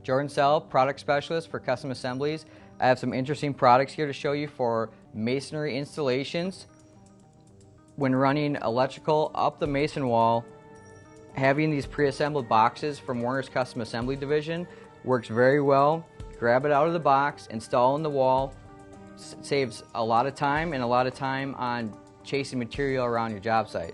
Jordan Sell, product specialist for custom assemblies. I have some interesting products here to show you for masonry installations. When running electrical up the mason wall, having these pre-assembled boxes from Werner's Custom Assembly Division works very well. Grab it out of the box, install in the wall, saves a lot of time and a lot of time on chasing material around your job site.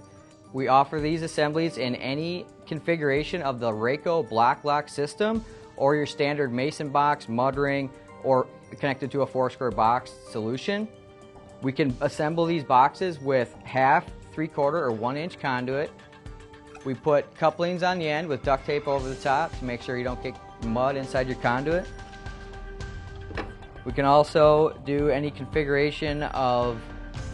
We offer these assemblies in any configuration of the Rayco block lock system or your standard mason box, mud ring, or connected to a 4-square box solution. We can assemble these boxes with half, 3/4, or 1-inch conduit. We put couplings on the end with duct tape over the top to make sure you don't get mud inside your conduit. We can also do any configuration of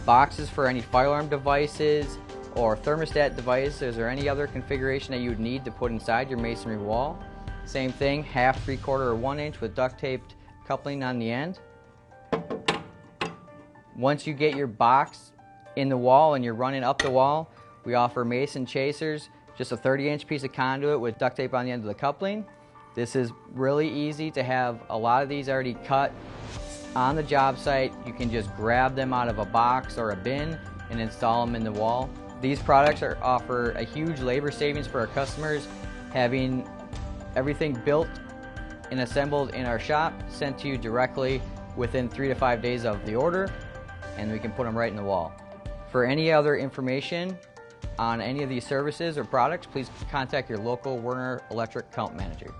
boxes for any fire alarm devices or thermostat devices or any other configuration that you would need to put inside your masonry wall. Same thing, half, 3/4, or 1-inch with duct taped coupling on the end. Once you get your box in the wall and you're running up the wall, we offer mason chasers, just a 30-inch piece of conduit with duct tape on the end of the coupling. This is really easy to have a lot of these already cut on the job site. You can just grab them out of a box or a bin and install them in the wall. These products offer a huge labor savings for our customers, having everything built and assembled in our shop sent to you directly within 3 to 5 days of the order, and we can put them right in the wall. For any other information on any of these services or products, please contact your local Werner Electric account manager.